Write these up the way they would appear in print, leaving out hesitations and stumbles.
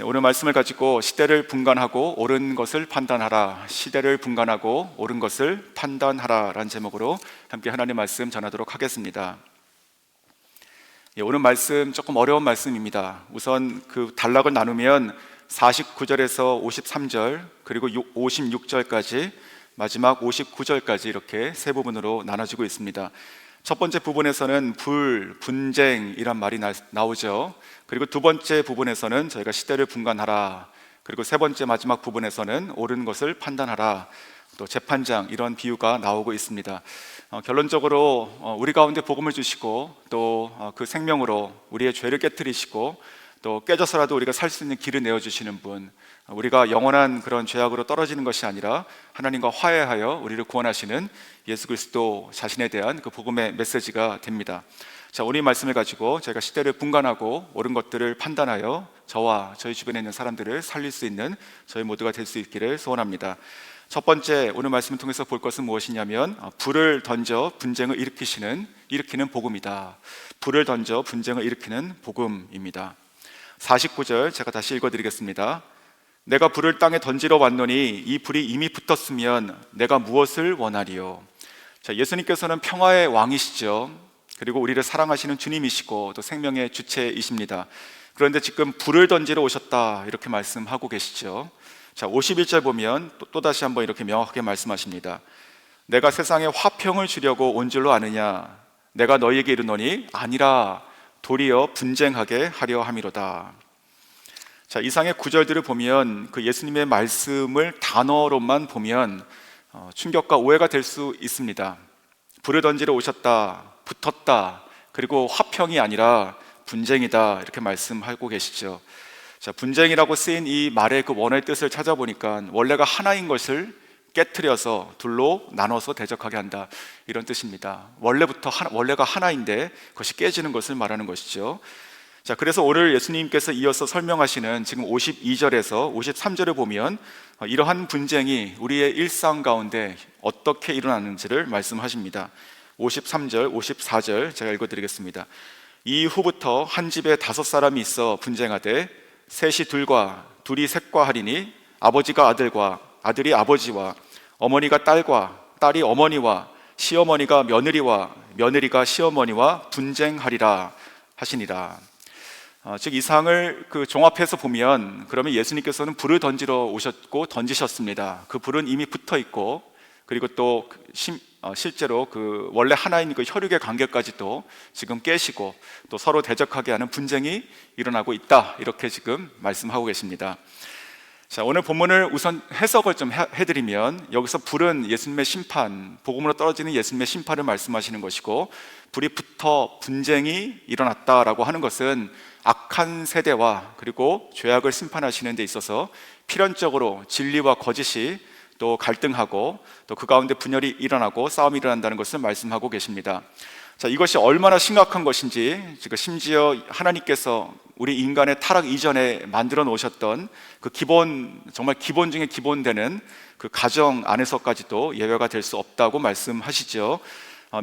오늘 말씀을 가지고 시대를 분간하고 옳은 것을 판단하라, 시대를 분간하고 옳은 것을 판단하라 라는 제목으로 함께 하나님 말씀 전하도록 하겠습니다. 오늘 말씀 조금 어려운 말씀입니다. 우선 그 단락을 나누면 49절에서 53절 그리고 56절까지 마지막 59절까지 이렇게 세 부분으로 나눠지고 있습니다. 첫 번째 부분에서는 분쟁이란 말이 나오죠. 그리고 두 번째 부분에서는 저희가 시대를 분간하라, 그리고 세 번째 마지막 부분에서는 옳은 것을 판단하라, 또 재판장, 이런 비유가 나오고 있습니다. 결론적으로 우리 가운데 복음을 주시고 또 그 생명으로 우리의 죄를 깨뜨리시고 또 깨져서라도 우리가 살 수 있는 길을 내어주시는 분, 우리가 영원한 그런 죄악으로 떨어지는 것이 아니라 하나님과 화해하여 우리를 구원하시는 예수 그리스도 자신에 대한 그 복음의 메시지가 됩니다. 자, 오늘 이 말씀을 가지고 저희가 시대를 분간하고 옳은 것들을 판단하여 저와 저희 주변에 있는 사람들을 살릴 수 있는 저희 모두가 될 수 있기를 소원합니다. 첫 번째, 오늘 말씀을 통해서 볼 것은 무엇이냐면 불을 던져 분쟁을 일으키는 복음이다. 불을 던져 분쟁을 일으키는 복음입니다. 49절 제가 다시 읽어드리겠습니다. 내가 불을 땅에 던지러 왔노니 이 불이 이미 붙었으면 내가 무엇을 원하리요. 자, 예수님께서는 평화의 왕이시죠. 그리고 우리를 사랑하시는 주님이시고 또 생명의 주체이십니다. 그런데 지금 불을 던지러 오셨다 이렇게 말씀하고 계시죠. 자, 51절 보면 또다시 한번 이렇게 명확하게 말씀하십니다. 내가 세상에 화평을 주려고 온 줄로 아느냐. 내가 너희에게 이르노니 아니라 도리어 분쟁하게 하려 함이로다. 자, 이상의 구절들을 보면 그 예수님의 말씀을 단어로만 보면 충격과 오해가 될 수 있습니다. 불을 던지러 오셨다, 붙었다, 그리고 화평이 아니라 분쟁이다 이렇게 말씀하고 계시죠. 자, 분쟁이라고 쓰인 이 말의 그 원어의 뜻을 찾아보니까 원래가 하나인 것을 깨트려서 둘로 나눠서 대적하게 한다 이런 뜻입니다. 원래가 하나인데 그것이 깨지는 것을 말하는 것이죠. 자, 그래서 오늘 예수님께서 이어서 설명하시는 지금 52절에서 53절을 보면 이러한 분쟁이 우리의 일상 가운데 어떻게 일어나는지를 말씀하십니다. 53절, 54절 제가 읽어드리겠습니다. 이후부터 한 집에 5사람이 있어 분쟁하되 셋이 둘과 둘이 셋과 하리니 아버지가 아들과 아들이 아버지와 어머니가 딸과 딸이 어머니와 시어머니가 며느리와 며느리가 시어머니와 분쟁하리라 하시니라. 즉 이상을 종합해서 보면 그러면 예수님께서는 불을 던지러 오셨고 던지셨습니다. 그 불은 이미 붙어 있고 그리고 또 실제로 그 원래 하나인 그 혈육의 관계까지도 지금 깨시고 또 서로 대적하게 하는 분쟁이 일어나고 있다 이렇게 지금 말씀하고 계십니다. 자, 오늘 본문을 우선 해석을 좀 해드리면 여기서 불은 예수님의 심판, 복음으로 떨어지는 예수님의 심판을 말씀하시는 것이고 불이 붙어 분쟁이 일어났다라고 하는 것은 악한 세대와 그리고 죄악을 심판하시는 데 있어서 필연적으로 진리와 거짓이 또 갈등하고 또 그 가운데 분열이 일어나고 싸움이 일어난다는 것을 말씀하고 계십니다. 자, 이것이 얼마나 심각한 것인지 지금 심지어 하나님께서 우리 인간의 타락 이전에 만들어 놓으셨던 그 정말 기본 중에 기본 되는 그 가정 안에서까지도 예외가 될 수 없다고 말씀하시죠.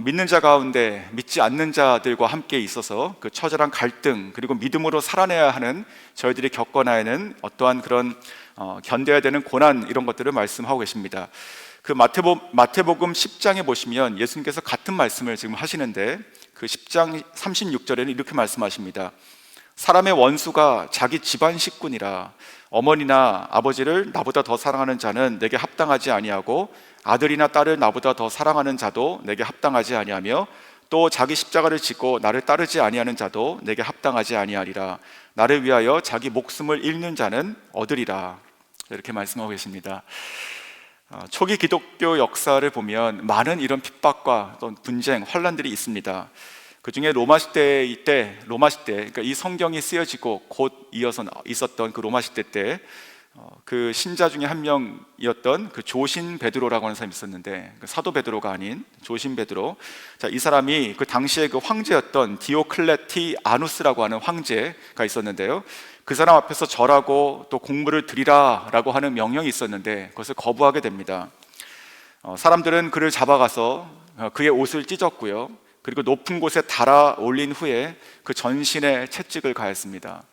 믿는 자 가운데 믿지 않는 자들과 함께 있어서 그 처절한 갈등 그리고 믿음으로 살아내야 하는 저희들이 겪어나야 하는 어떠한 그런 견뎌야 되는 고난 이런 것들을 말씀하고 계십니다. 그 마태복음 10장에 보시면 예수님께서 같은 말씀을 지금 하시는데 그 10장 36절에는 이렇게 말씀하십니다. 사람의 원수가 자기 집안 식구니라. 어머니나 아버지를 나보다 더 사랑하는 자는 내게 합당하지 아니하고 아들이나 딸을 나보다 더 사랑하는 자도 내게 합당하지 아니하며 또 자기 십자가를 지고 나를 따르지 아니하는 자도 내게 합당하지 아니하리라. 나를 위하여 자기 목숨을 잃는 자는 얻으리라. 이렇게 말씀하고 계십니다. 초기 기독교 역사를 보면 많은 이런 핍박과 또 분쟁, 환란들이 있습니다. 그 중에 로마 시대, 그러니까 이 성경이 쓰여지고 곧 이어서 있었던 그 로마 시대 때 그 신자 중에 한 명이었던 그 조신 베드로라고 하는 사람이 있었는데 그 사도 베드로가 아닌 조신 베드로. 자, 이 사람이 그 당시에 그 황제였던 디오클레티아누스라고 하는 황제가 있었는데요. 그 사람 앞에서 절하고 또 공물을 드리라라고 하는 명령이 있었는데 그것을 거부하게 됩니다. 사람들은 그를 잡아가서 그의 옷을 찢었고요. 그리고 높은 곳에 달아 올린 후에 그 전신에 채찍을 가했습니다.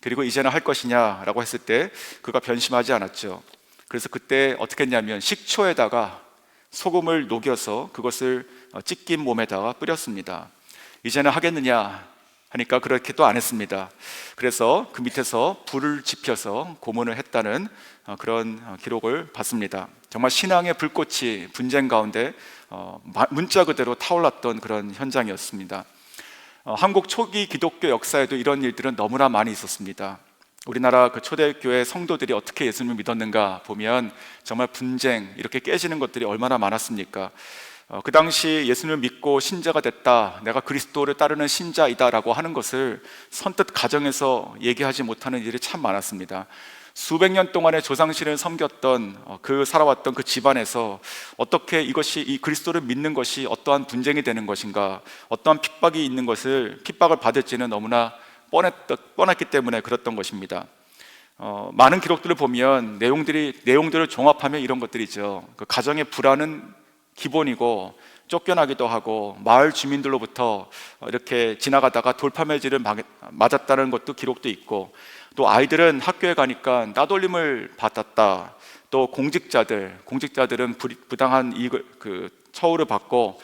그리고 이제는 할 것이냐라고 했을 때 그가 변심하지 않았죠. 그래서 그때 어떻게 했냐면 식초에다가 소금을 녹여서 그것을 찢긴 몸에다가 뿌렸습니다. 이제는 하겠느냐 하니까 그렇게 또 안 했습니다. 그래서 그 밑에서 불을 지펴서 고문을 했다는 그런 기록을 봤습니다. 정말 신앙의 불꽃이 분쟁 가운데 문자 그대로 타올랐던 그런 현장이었습니다. 한국 초기 기독교 역사에도 이런 일들은 너무나 많이 있었습니다. 우리나라 그 초대교회 성도들이 어떻게 예수님을 믿었는가 보면 정말 분쟁, 이렇게 깨지는 것들이 얼마나 많았습니까? 그 당시 예수님을 믿고 신자가 됐다, 내가 그리스도를 따르는 신자이다라고 하는 것을 선뜻 가정에서 얘기하지 못하는 일이 참 많았습니다. 수백 년 동안의 조상신을 섬겼던 살아왔던 그 집안에서 어떻게 이것이, 이 그리스도를 믿는 것이 어떠한 분쟁이 되는 것인가, 어떠한 핍박이 있는 것을, 핍박을 받을지는 너무나 뻔했기 때문에 그랬던 것입니다. 많은 기록들을 보면 내용들을 종합하면 이런 것들이죠. 그 가정의 불안은 기본이고, 쫓겨나기도 하고 마을 주민들로부터 이렇게 지나가다가 돌파매질을 맞았다는 것도 기록도 있고, 또 아이들은 학교에 가니까 따돌림을 받았다. 또 공직자들은 부당한 이익을 처우를 받고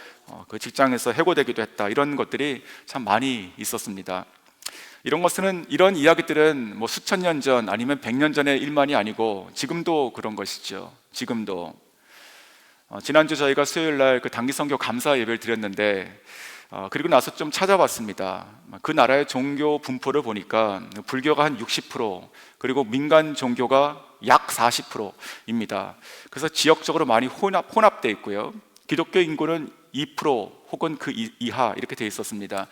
그 직장에서 해고되기도 했다. 이런 것들이 참 많이 있었습니다. 이런 이야기들은 뭐 수천 년 전 아니면 100년 전의 일만이 아니고 지금도 그런 것이죠. 지금도. 지난주 저희가 수요일 날 그 단기 선교 감사 예배를 드렸는데, 그리고 나서 좀 찾아봤습니다. 그 나라의 종교 분포를 보니까 불교가 한 60%, 그리고 민간 종교가 약 40%입니다. 그래서 지역적으로 많이 혼합되어 있고요. 기독교 인구는 2% 혹은 그 이하 이렇게 되어 있었습니다.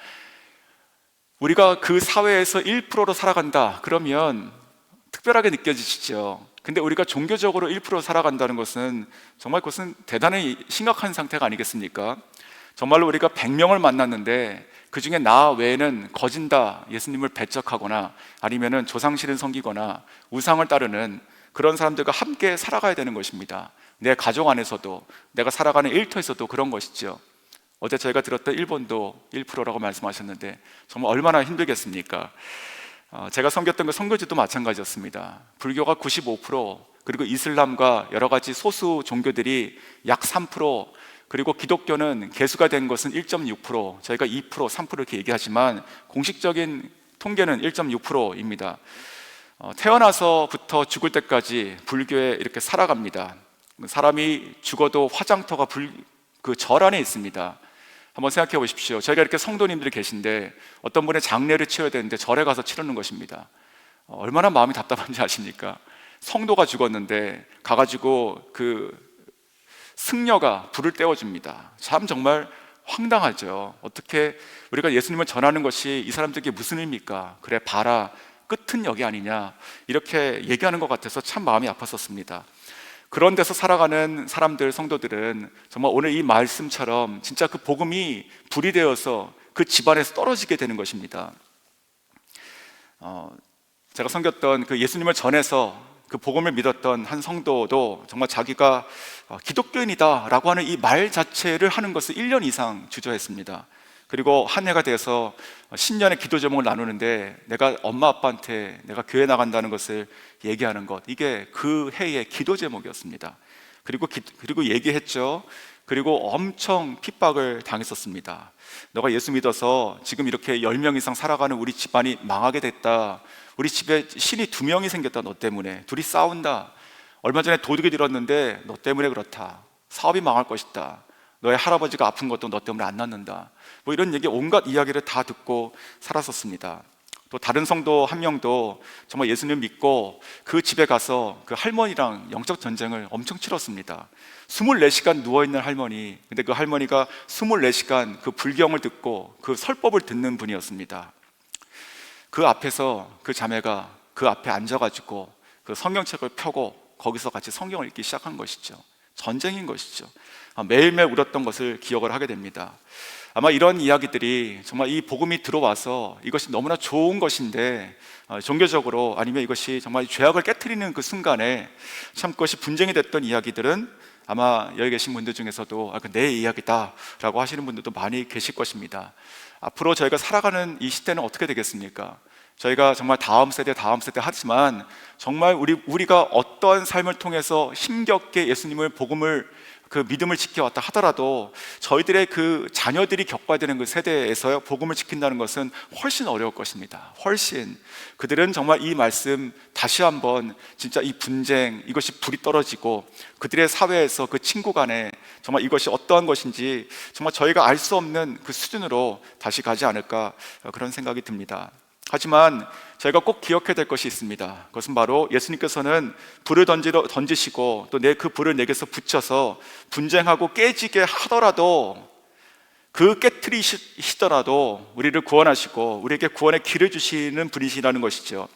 우리가 그 사회에서 1%로 살아간다 그러면 특별하게 느껴지시죠. 근데 우리가 종교적으로 1% 살아간다는 것은 정말 그것은 대단히 심각한 상태가 아니겠습니까? 정말로 우리가 100명을 만났는데 그 중에 나 외에는 거진다 예수님을 배척하거나 아니면은 조상신을 섬기거나 우상을 따르는 그런 사람들과 함께 살아가야 되는 것입니다. 내 가족 안에서도, 내가 살아가는 일터에서도 그런 것이죠. 어제 저희가 들었던 일본도 1%라고 말씀하셨는데 정말 얼마나 힘들겠습니까? 제가 섬겼던 그 선교지도 마찬가지였습니다. 불교가 95%, 그리고 이슬람과 여러 가지 소수 종교들이 약 3%, 그리고 기독교는 개수가 된 것은 1.6%, 저희가 2%, 3% 이렇게 얘기하지만 공식적인 통계는 1.6%입니다. 태어나서부터 죽을 때까지 불교에 이렇게 살아갑니다. 사람이 죽어도 화장터가 그 절 안에 있습니다. 한번 생각해 보십시오. 저희가 이렇게 성도님들이 계신데 어떤 분의 장례를 치러야 되는데 절에 가서 치르는 것입니다. 얼마나 마음이 답답한지 아십니까? 성도가 죽었는데 가가지고 그 승려가 불을 떼워줍니다. 참 정말 황당하죠. 어떻게 우리가 예수님을 전하는 것이 이 사람들에게 무슨 의미입니까? 그래 봐라, 끝은 여기 아니냐, 이렇게 얘기하는 것 같아서 참 마음이 아팠었습니다. 그런 데서 살아가는 사람들, 성도들은 정말 오늘 이 말씀처럼 진짜 그 복음이 불이 되어서 그 집안에서 떨어지게 되는 것입니다. 제가 섬겼던 그 예수님을 전해서 그 복음을 믿었던 한 성도도 정말 자기가 기독교인이다라고 하는 이 말 자체를 하는 것을 1년 이상 주저했습니다. 그리고 한 해가 돼서 신년의 기도 제목을 나누는데 내가 엄마 아빠한테 내가 교회 나간다는 것을 얘기하는 것, 이게 그 해의 기도 제목이었습니다. 그리고 얘기했죠. 그리고 엄청 핍박을 당했었습니다. 너가 예수 믿어서 지금 이렇게 10명 이상 살아가는 우리 집안이 망하게 됐다. 우리 집에 신이 2명이 생겼다. 너 때문에 둘이 싸운다. 얼마 전에 도둑이 들었는데 너 때문에 그렇다. 사업이 망할 것이다. 너의 할아버지가 아픈 것도 너 때문에 안 낫는다. 뭐 이런 얘기, 온갖 이야기를 다 듣고 살았었습니다. 또 다른 성도 한 명도 정말 예수님 믿고 그 집에 가서 그 할머니랑 영적 전쟁을 엄청 치렀습니다. 24시간 누워있는 할머니, 근데 그 할머니가 24시간 그 불경을 듣고 그 설법을 듣는 분이었습니다. 그 앞에서 그 자매가 그 앞에 앉아가지고 그 성경책을 펴고 거기서 같이 성경을 읽기 시작한 것이죠. 전쟁인 것이죠. 매일매일 울었던 것을 기억을 하게 됩니다. 아마 이런 이야기들이 정말 이 복음이 들어와서 이것이 너무나 좋은 것인데 종교적으로 아니면 이것이 정말 죄악을 깨트리는 그 순간에 참 그것이 분쟁이 됐던 이야기들은 아마 여기 계신 분들 중에서도 내 이야기다 라고 하시는 분들도 많이 계실 것입니다. 앞으로 저희가 살아가는 이 시대는 어떻게 되겠습니까? 저희가 정말 다음 세대 하지만 정말 우리가 어떠한 삶을 통해서 힘겹게 예수님을 복음을 그 믿음을 지켜왔다 하더라도 저희들의 그 자녀들이 겪어야 되는 그 세대에서 복음을 지킨다는 것은 훨씬 어려울 것입니다. 훨씬. 그들은 정말 이 말씀 다시 한번 진짜 이 분쟁, 이것이 불이 떨어지고 그들의 사회에서 그 친구 간에 정말 이것이 어떠한 것인지 정말 저희가 알 수 없는 그 수준으로 다시 가지 않을까, 그런 생각이 듭니다. 하지만 저희가 꼭 기억해야 될 것이 있습니다. 그것은 바로 예수님께서는 불을 던지시고 또 그 불을 내게서 붙여서 분쟁하고 깨지게 하더라도, 그 깨트리시더라도 우리를 구원하시고 우리에게 구원의 길을 주시는 분이시라는 것이죠.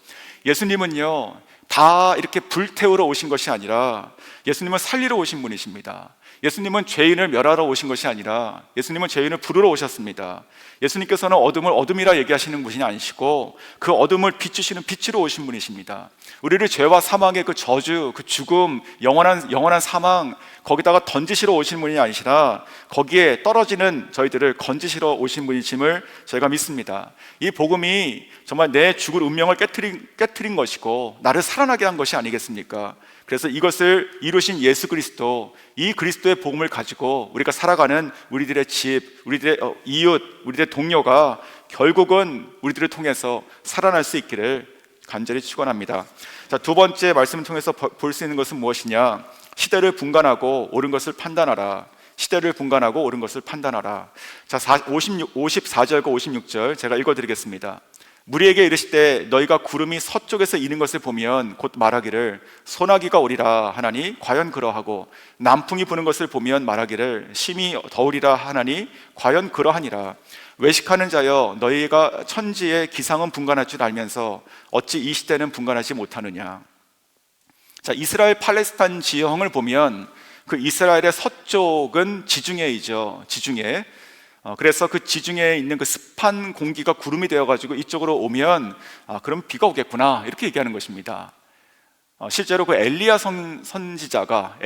예수님은요, 다 이렇게 불태우러 오신 것이 아니라 예수님은 살리러 오신 분이십니다. 예수님은 죄인을 멸하러 오신 것이 아니라 예수님은 죄인을 부르러 오셨습니다. 예수님께서는 어둠을 어둠이라 얘기하시는 분이 아니시고 그 어둠을 비추시는 빛으로 오신 분이십니다. 우리를 죄와 사망의 그 저주, 그 죽음, 영원한 사망, 거기다가 던지시러 오신 분이 아니시라 거기에 떨어지는 저희들을 건지시러 오신 분이심을 저희가 믿습니다. 이 복음이 정말 내 죽을 운명을 깨트린 것이고 나를 살아나게 한 것이 아니겠습니까? 그래서 이것을 이루신 예수 그리스도, 이 그리스도의 복음을 가지고 우리가 살아가는 우리들의 집, 우리들의 이웃, 우리들의 동료가 결국은 우리들을 통해서 살아날 수 있기를 간절히 축원합니다. 자, 두 번째 말씀을 통해서 볼 수 있는 것은 무엇이냐? 시대를 분간하고 옳은 것을 판단하라. 시대를 분간하고 옳은 것을 판단하라. 자, 54절과 56절 제가 읽어드리겠습니다. 무리에게 이르시되 너희가 구름이 서쪽에서 이는 것을 보면 곧 말하기를 소나기가 오리라 하나니 과연 그러하고 남풍이 부는 것을 보면 말하기를 심히 더우리라 하나니 과연 그러하니라. 외식하는 자여 너희가 천지의 기상은 분간할 줄 알면서 어찌 이 시대는 분간하지 못하느냐. 자, 이스라엘 팔레스타인 지형을 보면 그 이스라엘의 서쪽은 지중해이죠. 지중해. 그래서 그 지중해에 있는 그 습한 공기가 구름이 되어가지고 이쪽으로 오면 그럼 비가 오겠구나, 이렇게 얘기하는 것입니다. 실제로 그 엘리야 선지자가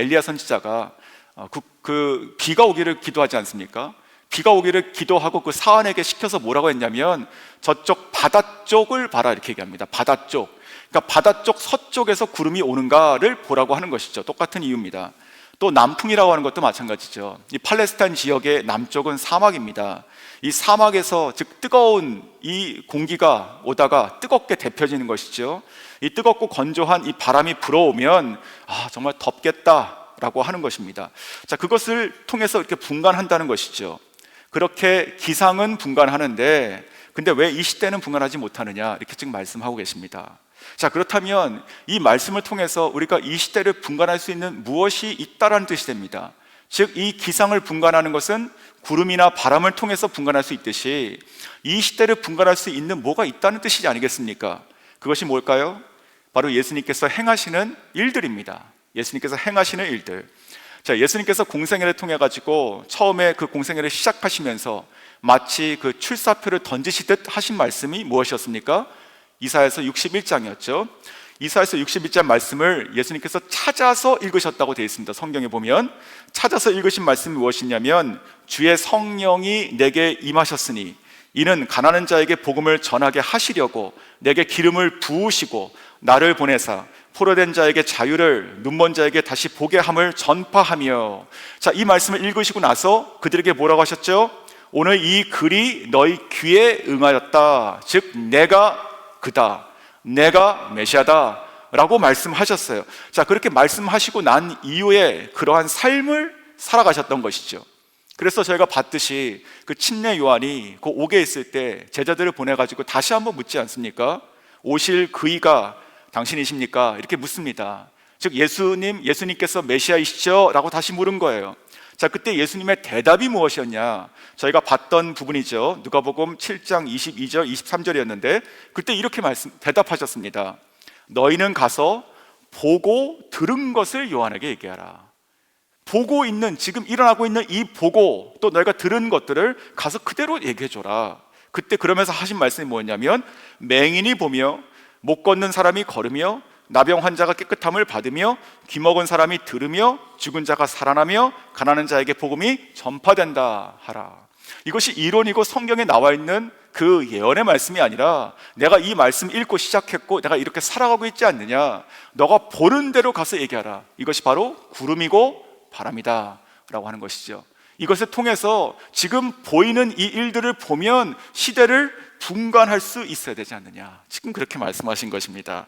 그 비가 오기를 기도하지 않습니까? 비가 오기를 기도하고 그 사안에게 시켜서 뭐라고 했냐면 저쪽 바다 쪽을 봐라, 이렇게 얘기합니다. 바다 쪽. 그러니까 바다 쪽 서쪽에서 구름이 오는가를 보라고 하는 것이죠. 똑같은 이유입니다. 또 남풍이라고 하는 것도 마찬가지죠. 이 팔레스타인 지역의 남쪽은 사막입니다. 이 사막에서 즉 뜨거운 이 공기가 오다가 뜨겁게 데펴지는 것이죠. 이 뜨겁고 건조한 이 바람이 불어오면 정말 덥겠다라고 하는 것입니다. 자, 그것을 통해서 이렇게 분간한다는 것이죠. 그렇게 기상은 분간하는데 근데 왜 이 시대는 분간하지 못하느냐, 이렇게 지금 말씀하고 계십니다. 자, 그렇다면 이 말씀을 통해서 우리가 이 시대를 분간할 수 있는 무엇이 있다라는 뜻이 됩니다. 즉, 이 기상을 분간하는 것은 구름이나 바람을 통해서 분간할 수 있듯이 이 시대를 분간할 수 있는 뭐가 있다는 뜻이지 아니겠습니까? 그것이 뭘까요? 바로 예수님께서 행하시는 일들입니다. 예수님께서 행하시는 일들. 자, 예수님께서 공생애를 통해 가지고 처음에 그 공생애를 시작하시면서 마치 그 출사표를 던지시듯 하신 말씀이 무엇이었습니까? 이사야서 61장이었죠. 이사야서 61장 말씀을 예수님께서 찾아서 읽으셨다고 되어 있습니다. 성경에 보면 찾아서 읽으신 말씀이 무엇이냐면 주의 성령이 내게 임하셨으니 이는 가난한 자에게 복음을 전하게 하시려고 내게 기름을 부으시고 나를 보내사 포로된 자에게 자유를, 눈먼 자에게 다시 보게 함을 전파하며. 자, 이 말씀을 읽으시고 나서 그들에게 뭐라고 하셨죠? 오늘 이 글이 너희 귀에 응하였다. 즉 내가 그다, 내가 메시아다 라고 말씀하셨어요. 자, 그렇게 말씀하시고 난 이후에 그러한 삶을 살아가셨던 것이죠. 그래서 저희가 봤듯이 그 침례 요한이 그 옥에 있을 때 제자들을 보내가지고 다시 한번 묻지 않습니까? 오실 그이가 당신이십니까? 이렇게 묻습니다. 즉 예수님께서 메시아이시죠? 라고 다시 물은 거예요. 자, 그때 예수님의 대답이 무엇이었냐? 저희가 봤던 부분이죠. 누가복음 7장 22절 23절이었는데 그때 이렇게 대답하셨습니다. 너희는 가서 보고 들은 것을 요한에게 얘기하라. 보고 있는, 지금 일어나고 있는 이 보고 또 너희가 들은 것들을 가서 그대로 얘기해줘라. 그때 그러면서 하신 말씀이 뭐였냐면 맹인이 보며 못 걷는 사람이 걸으며 나병 환자가 깨끗함을 받으며 귀 먹은 사람이 들으며 죽은 자가 살아나며 가난한 자에게 복음이 전파된다 하라. 이것이 이론이고 성경에 나와 있는 그 예언의 말씀이 아니라 내가 이 말씀 읽고 시작했고 내가 이렇게 살아가고 있지 않느냐, 너가 보는 대로 가서 얘기하라. 이것이 바로 구름이고 바람이다 라고 하는 것이죠. 이것을 통해서 지금 보이는 이 일들을 보면 시대를 분간할 수 있어야 되지 않느냐, 지금 그렇게 말씀하신 것입니다.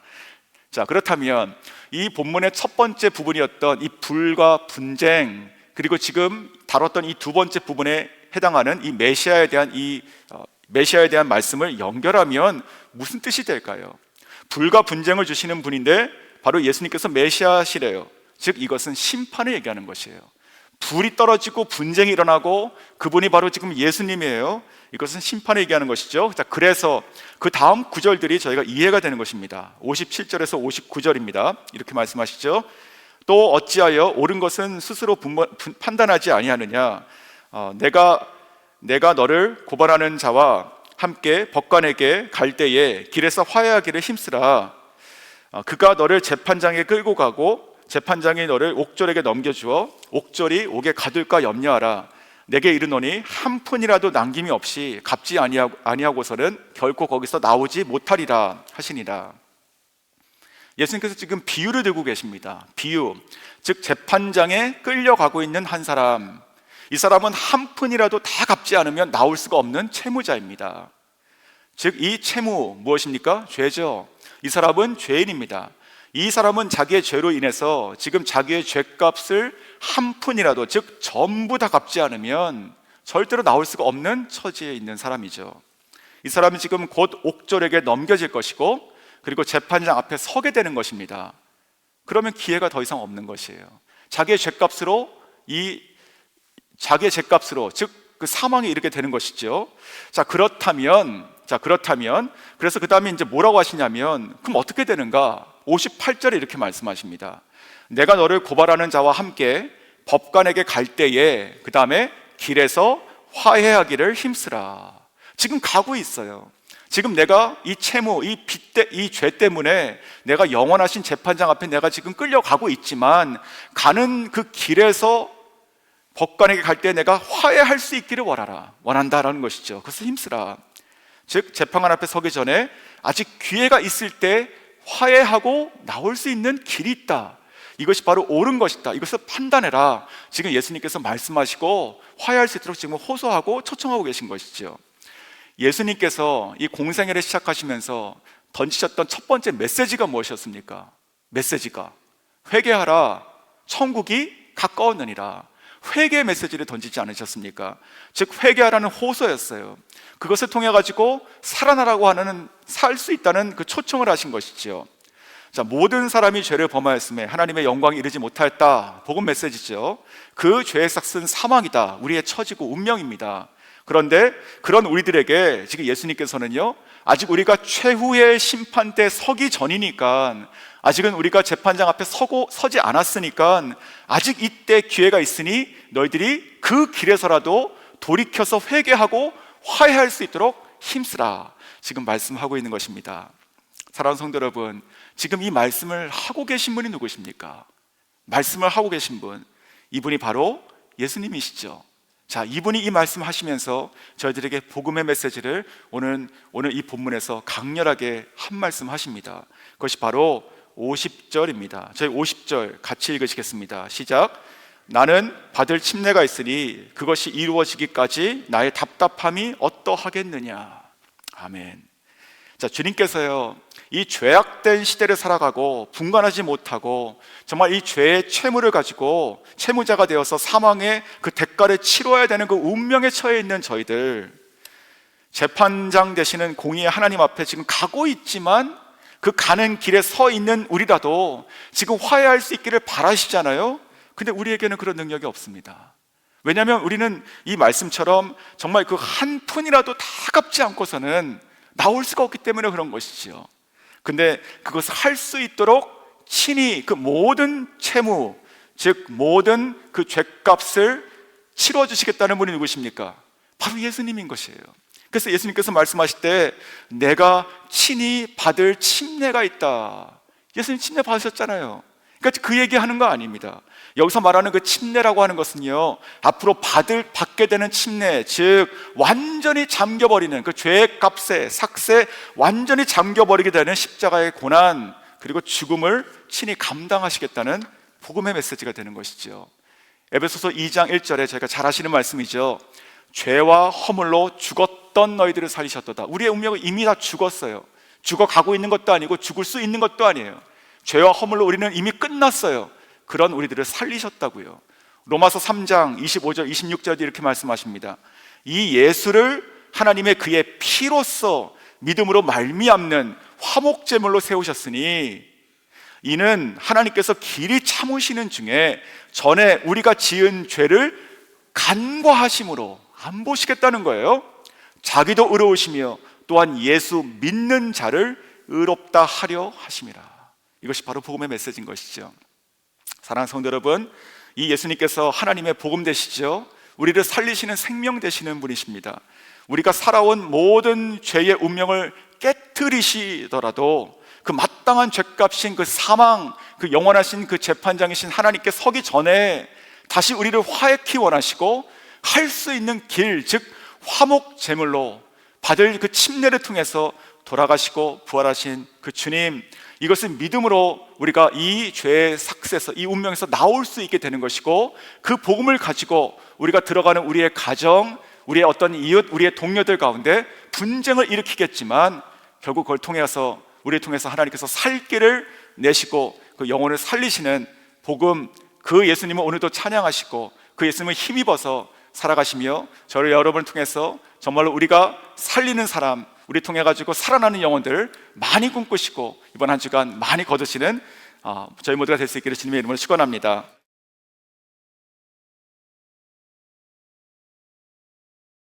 자, 그렇다면 이 본문의 첫 번째 부분이었던 이 불과 분쟁, 그리고 지금 다뤘던 이 두 번째 부분에 해당하는 이 메시아에 대한 말씀을 연결하면 무슨 뜻이 될까요? 불과 분쟁을 주시는 분인데 바로 예수님께서 메시아시래요. 즉 이것은 심판을 얘기하는 것이에요. 불이 떨어지고 분쟁이 일어나고 그분이 바로 지금 예수님이에요. 이것은 심판을 얘기하는 것이죠. 자, 그래서 그 다음 구절들이 저희가 이해가 되는 것입니다. 57절에서 59절입니다. 이렇게 말씀하시죠. 또 어찌하여 옳은 것은 스스로 판단하지 아니하느냐. 내가 너를 고발하는 자와 함께 법관에게 갈 때에 길에서 화해하기를 힘쓰라. 그가 너를 재판장에 끌고 가고 재판장이 너를 옥졸에게 넘겨주어 옥졸이 옥에 가둘까 염려하라. 내게 이르노니 한 푼이라도 남김이 없이 갚지 아니하고서는 결코 거기서 나오지 못하리라 하시니라. 예수님께서 지금 비유를 들고 계십니다. 비유, 즉 재판장에 끌려가고 있는 한 사람, 이 사람은 한 푼이라도 다 갚지 않으면 나올 수가 없는 채무자입니다. 즉 이 채무 무엇입니까? 죄죠. 이 사람은 죄인입니다. 이 사람은 자기의 죄로 인해서 지금 자기의 죄값을 한 푼이라도, 즉 전부 다 갚지 않으면 절대로 나올 수가 없는 처지에 있는 사람이죠. 이 사람은 지금 곧 옥졸에게 넘겨질 것이고 그리고 재판장 앞에 서게 되는 것입니다. 그러면 기회가 더 이상 없는 것이에요. 자기의 죄값으로 즉 그 사망에 이르게 되는 것이죠. 자, 그렇다면 그래서 그 다음에 이제 뭐라고 하시냐면, 그럼 어떻게 되는가? 58절에 이렇게 말씀하십니다. 내가 너를 고발하는 자와 함께 법관에게 갈 때에 그 다음에 길에서 화해하기를 힘쓰라. 지금 가고 있어요. 지금 내가 이 채무, 이 죄 때문에 내가 영원하신 재판장 앞에 내가 지금 끌려가고 있지만 가는 그 길에서 법관에게 갈 때 내가 화해할 수 있기를 원한다라는 것이죠. 그래서 힘쓰라. 즉 재판관 앞에 서기 전에 아직 기회가 있을 때 화해하고 나올 수 있는 길이 있다. 이것이 바로 옳은 것이다. 이것을 판단해라. 지금 예수님께서 말씀하시고 화해할 수 있도록 지금 호소하고 초청하고 계신 것이죠. 예수님께서 이 공생애를 시작하시면서 던지셨던 첫 번째 메시지가 무엇이었습니까? 메시지가 회개하라, 천국이 가까웠느니라. 회개의 메시지를 던지지 않으셨습니까? 즉 회개하라는 호소였어요. 그것을 통해 가지고 살아나라고 하는, 살 수 있다는 그 초청을 하신 것이죠. 자, 모든 사람이 죄를 범하였음에 하나님의 영광에 이르지 못하였다. 복음 메시지죠. 그 죄의 삭은 사망이다. 우리의 처지고 운명입니다. 그런데 그런 우리들에게 지금 예수님께서는요, 아직 우리가 최후의 심판 때 서기 전이니까, 아직은 우리가 재판장 앞에 서지 않았으니까 아직 이때 기회가 있으니 너희들이 그 길에서라도 돌이켜서 회개하고 화해할 수 있도록 힘쓰라. 지금 말씀하고 있는 것입니다. 사랑하는 성도 여러분, 지금 이 말씀을 하고 계신 분이 누구십니까? 말씀을 하고 계신 분, 이분이 바로 예수님이시죠. 자, 이분이 이 말씀 하시면서 저희들에게 복음의 메시지를 오늘 이 본문에서 강렬하게 한 말씀 하십니다. 그것이 바로 50절입니다. 저희 50절 같이 읽으시겠습니다. 시작. 나는 받을 침례가 있으니 그것이 이루어지기까지 나의 답답함이 어떠하겠느냐. 아멘. 자, 주님께서요, 이 죄악된 시대를 살아가고 분간하지 못하고 정말 이 죄의 채무를 가지고 채무자가 되어서 사망의 그 대가를 치러야 되는 그 운명에 처해 있는 저희들, 재판장 되시는 공의의 하나님 앞에 지금 가고 있지만 그 가는 길에 서 있는 우리라도 지금 화해할 수 있기를 바라시잖아요. 근데 우리에게는 그런 능력이 없습니다. 왜냐하면 우리는 이 말씀처럼 정말 그 한 푼이라도 다 갚지 않고서는 나올 수가 없기 때문에 그런 것이죠. 근데 그것을 할 수 있도록 친히 그 모든 채무, 즉 모든 그 죄값을 치러주시겠다는 분이 누구십니까? 바로 예수님인 것이에요. 그래서 예수님께서 말씀하실 때 내가 친히 받을 침례가 있다. 예수님 침례 받으셨잖아요. 그러니까 그 얘기하는 거 아닙니다. 여기서 말하는 그 침례라고 하는 것은요, 앞으로 받게 되는 침례, 즉 완전히 잠겨버리는 그 죄의 값에 삭세, 완전히 잠겨버리게 되는 십자가의 고난, 그리고 죽음을 친히 감당하시겠다는 복음의 메시지가 되는 것이죠. 에베소서 2장 1절에 저희가 잘 아시는 말씀이죠. 죄와 허물로 죽었던 너희들을 살리셨도다. 우리의 운명은 이미 다 죽었어요. 죽어가고 있는 것도 아니고 죽을 수 있는 것도 아니에요. 죄와 허물로 우리는 이미 끝났어요. 그런 우리들을 살리셨다고요. 로마서 3장 25절 26절에 이렇게 말씀하십니다. 이 예수를 하나님의 그의 피로써 믿음으로 말미암는 화목제물로 세우셨으니 이는 하나님께서 길이 참으시는 중에 전에 우리가 지은 죄를 간과하심으로 안 보시겠다는 거예요. 자기도 의로우시며 또한 예수 믿는 자를 의롭다 하려 하심이라. 이것이 바로 복음의 메시지인 것이죠. 사랑하는 성도 여러분, 이 예수님께서 하나님의 복음 되시죠. 우리를 살리시는 생명 되시는 분이십니다. 우리가 살아온 모든 죄의 운명을 깨트리시더라도 그 마땅한 죄값인 그 사망, 그 영원하신 그 재판장이신 하나님께 서기 전에 다시 우리를 화해키 원하시고 할 수 있는 길, 즉 화목 제물로 받을 그 침례를 통해서 돌아가시고 부활하신 그 주님, 이것은 믿음으로 우리가 이 죄의 삭세에서, 이 운명에서 나올 수 있게 되는 것이고, 그 복음을 가지고 우리가 들어가는 우리의 가정, 우리의 어떤 이웃, 우리의 동료들 가운데 분쟁을 일으키겠지만 결국 그걸 통해서, 우리를 통해서 하나님께서 살 길을 내시고 그 영혼을 살리시는 복음, 그 예수님을 오늘도 찬양하시고 그 예수님을 힘입어서 살아가시며 저를 여러분을 통해서 정말로 우리가 살리는 사람, 우리 통해 가지고 살아나는 영혼들을 많이 꿈꾸시고 이번 한 주간 많이 거두시는 저희 모두가 될 수 있기를 주님의 이름으로 축원합니다.